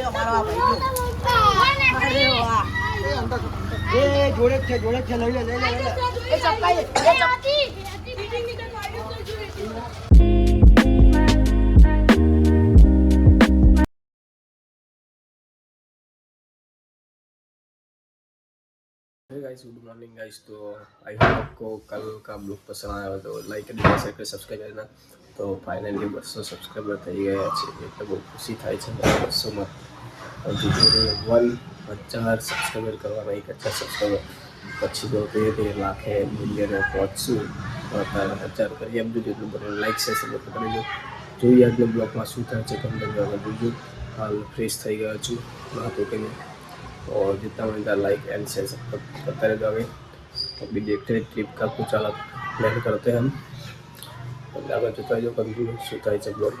અમારો આ ભાઈ અરે વાહ એ જોડે છે લઈ લે એ ચપકાઈ એ Chapki guys good morning guys. तो आई होप आपको कल का ब्लॉग पसंद आया हो तो लाइक कर देना, शेयर कर सब्सक्राइब करना। तो फाइनली 200 सब्सक्राइबर થઈ ગયા છે એટલે બહુ ખુશી થાય છે 200 માં બીજું 1000 સબ્સક્રાઇબર કરવાના 1000 સબ્સક્રાઇબર પછી તો ધીરે ધીરે લાખે મિલિયને પહોંચશું અત્યારે 1000 કરીએ એમ જેટલું બને લાઈક શેર સબસ્ક્રાઇબ કરી દો। જોઈએ આજનો બ્લોગમાં શું થાય છે કન્ટેન્ટ જોજો। હાલ ફ્રેશ થઈ ગયો છું નાતો કે और जितना मिलता लाइक एंड शेयर सब करते रह जाओगे। अभी देखते हैं ट्रिप का कुछ अलग प्लान करते हैं हम अगर जो जो कंटिन्यू होता है सब लोग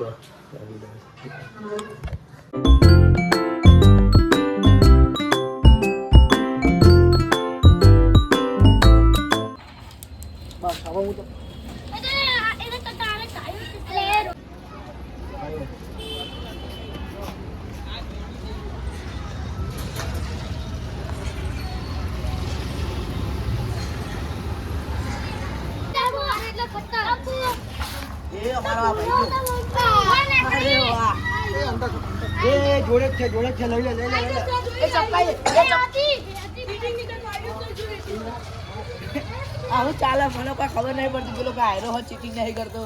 બસ હવે હું તો એ અમારો આ ભાઈ અરે વાહ એ જોડે છે લઈ લે એ ચપકાઈ એ ચપકી આવું ચાલે મને કોઈ ખબર નહીં પડતી પેલો ગાયરો હોય ચીટિંગ નહીં કરતો।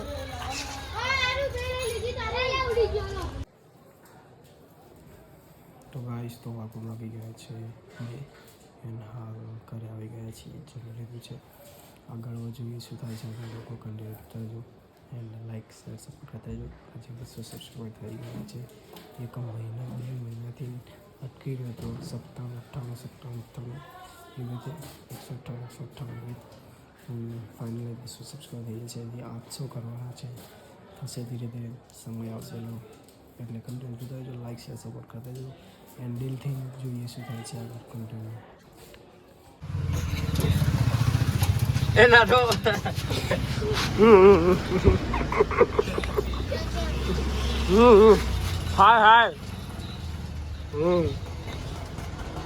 तो गाइस तो वापस આવી ગયા છે એન્ડ હાલ ઘરે આવી ગયા છીએ જમી લીધું છે આગળ જોઈએ શું થાય છે આગળ લોકો કન્ટિન્યુ કરજો એન્ડ લાઈક શેર સપોર્ટ કરતા જો આજે 200 સબસ્ક્રાઈબર થઈ ગયા છે એક મહિના 2 મહિનાથી અટકી રહ્યો હતો 57 એ રીતે 158 ફાઇનલી 200 સબસ્ક્રાઈબર થઈ ગયા છે જે 800 કરવાના છે થશે ધીરે ધીરે સમય આવશે એટલે કન્ટિન્યુ કરતા જો લાઈક શેર સપોર્ટ કરતા જો એન્ડ દિલથી જોઈએ શું થાય છે આગળ કન્ટિન્યુ એના તો હાય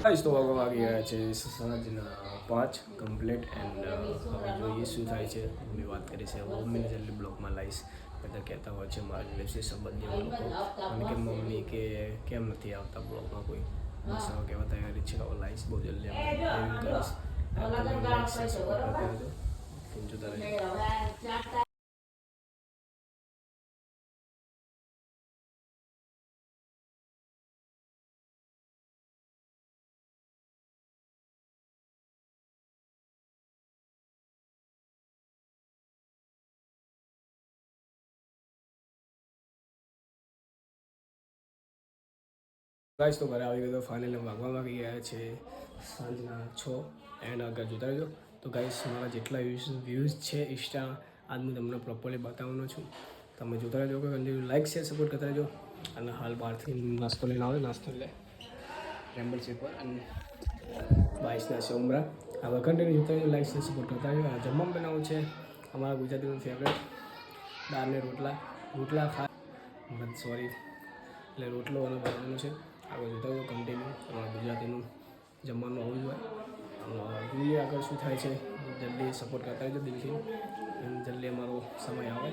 ગાઈસ તો વાગી ગયા છે સાંજના 5 કમ્પ્લીટ એન્ડ હવે જોઈએ શું થાય છે મમ્મી વાત કરી છે મમ્મીને જલ્દી બ્લોગમાં લાવીશ બધા કહેતા હોય છે મારા રિલેશન સંબંધીઓ લોકો મને કે મમ્મી કે કેમ નથી આવતા બ્લોગમાં કોઈ બસ હવે કહેવા તૈયારી છે હવે લાવીશ બહુ જલ્દી કરીશ લાઈક શેર સપોર્ટ કરતા રહેજો જોતા રહેજો। ગાઈસ તો ઘરે આવી ગયો ફાઇનલી વાગવા વાગી ગયા છે સાંજના 6 એન્ડ આગળ જોતા રહેજો। તો ગાઈસ મારા જેટલા વ્યૂઝ છે ઇન્સ્ટા આજ હું તમને પ્રોપરલી બતાવવાનો છું તમે જોતા રહેજો કે કન્ટિન્યુ લાઈક શેર સપોર્ટ કરતા રહેજો અને હાલ બહારથી નાસ્તો લઈને આવે નાસ્તો લે રેમ્બલ શેક અને 22 ના સોમરા હવે કન્ટિન્યુ જોતા રહેજો લાઈક શેર સપોર્ટ કરતા રહેજો। જમવાનું બનાવવું છે અમારા ગુજરાતીનું ફેવરેટ દાળને રોટલા સોરી એટલે રોટલો અને બનાવવાનું છે આગળ જોતા હોય કન્ટિન્યુ અમારા ગુજરાતીનું જમવાનું આવવું જોઈએ જોઈએ આગળ શું થાય છે જલ્દી સપોર્ટ કરતા રહેજો દિલથી જલ્દી અમારો સમય આવે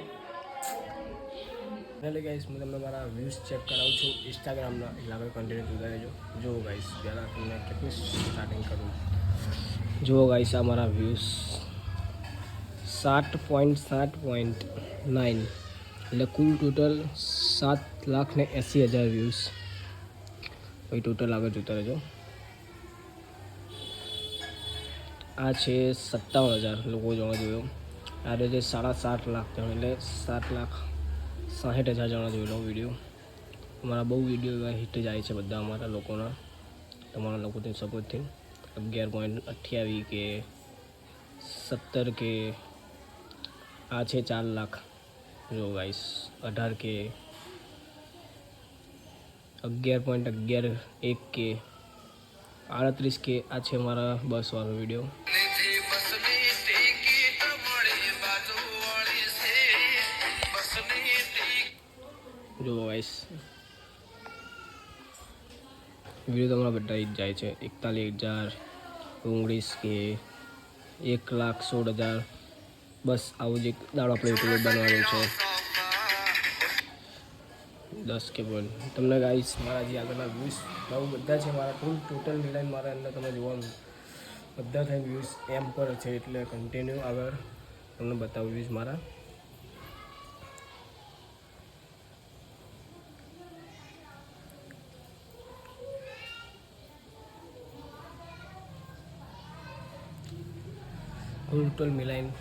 એટલે ગાઈસ હું તમને મારા વ્યૂઝ ચેક કરાવું છું ઇન્સ્ટાગ્રામના એટલે આગળ કન્ટિન્યુ જોતા રહેજો। જુઓ ગાઈસ પહેલાં તમને કેટલી સ્ટાર્ટિંગ કરું જુઓ ગાઈસ આ મારા વ્યૂઝ 7.9 એટલે કુલ ટોટલ 7,80,000 વ્યૂઝ ભાઈ ટોટલ આગળ જોતા રહેજો। આ છે 57,000 લોકો જોવા જોયો આ રીતે 7.5 લાખ જણ એટલે 7,60,000 જણા જોયેલો વિડીયો અમારા બહુ વિડીયો એવા હિટ જાય છે બધા અમારા લોકોના તમારા લોકોથી સપોર્ટથી 11.28 કે 17 કે આ છે 4 લાખ જો ગાઈસ 18 કે 11.11 1 કે 38 કે આ છે મારા બસ વાળો વિડીયો જો ગાઈસ વ્યૂ તમારા બધા જ જાય છે. 41,000, 19 કે 1,16,000. બસ આવું જ એક દાડો આપણે યુટ્યુબ બનાવવાનું છે. 10 કે પણ તમને ગાઈસ મારા જે આગળના વ્યૂઝ બહુ બધા છે. મારા ટોટલ મિલાઈને મારા અંદર તમે જોવાનું બધા થાય વ્યૂઝ એમ પર છે. એટલે કન્ટિન્યુ આગળ તમને બતાવું વ્યૂઝ મારા. ટોટલ મિલાઈને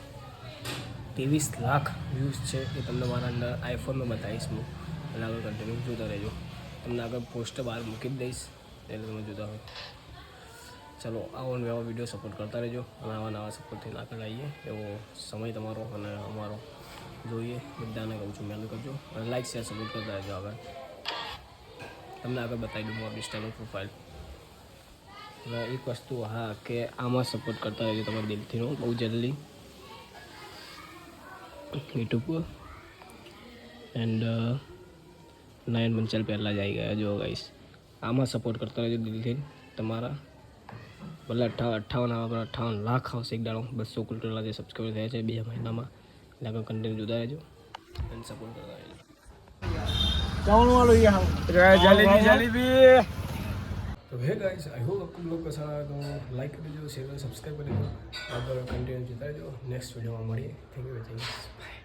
23 લાખ વ્યૂઝ છે. એ તમને મારા અંદર આઈફોનમાં બતાવીશ હું. એટલે આગળ કન્ટિન્યુ જોતા રહેજો. તમને આગળ પોસ્ટર બહાર મૂકી જ દઈશ એટલે તમે જોતા હોય. ચલો આવો ને આવો વિડીયો સપોર્ટ કરતા રહેજો અને આવા નવા સપોર્ટથી આગળ આવીએ એવો સમય તમારો અને અમારો જોઈએ. બધાને કહું છું મહેનત કરજો અને લાઈક શેર સપોર્ટ કરતા રહેજો. આગળ તમને આગળ બતાવી દઉં મારું ઇન્સ્ટાગ્રામ પ્રોફાઇલ. અને એક વસ્તુ હા કે આમાં સપોર્ટ કરતા રહેજો તમારા દિલથીનો બહુ જલ્દી યુટ્યુબ પર. એન્ડ 9 મંચલ પહેલાં જ આવી ગયા જો ગાઈસ. આમાં સપોર્ટ કરતા રહેજો દિલથી તમારા. ભલે 58 આવે 58 લાખ આવશે એક દાડો. 200 કુલટલા જે સબસ્ક્રાઈબર થયા છે 2 મહિનામાં. એટલે આગળ કન્ટિન્યુ જોતા રહેજો અને સપોર્ટ કરતા રહેજો. जलेबी तो हे गाइस आई होप आपको लोग पसंद आया तो लाइक कर दीजिए, शेयर कर सब्सक्राइब कर दीजिए. આગળ કન્ટિન્યુ જોતા રહેજો. નેક્સ્ટ વિડીયોમાં મળીએ. Thank you. બાય.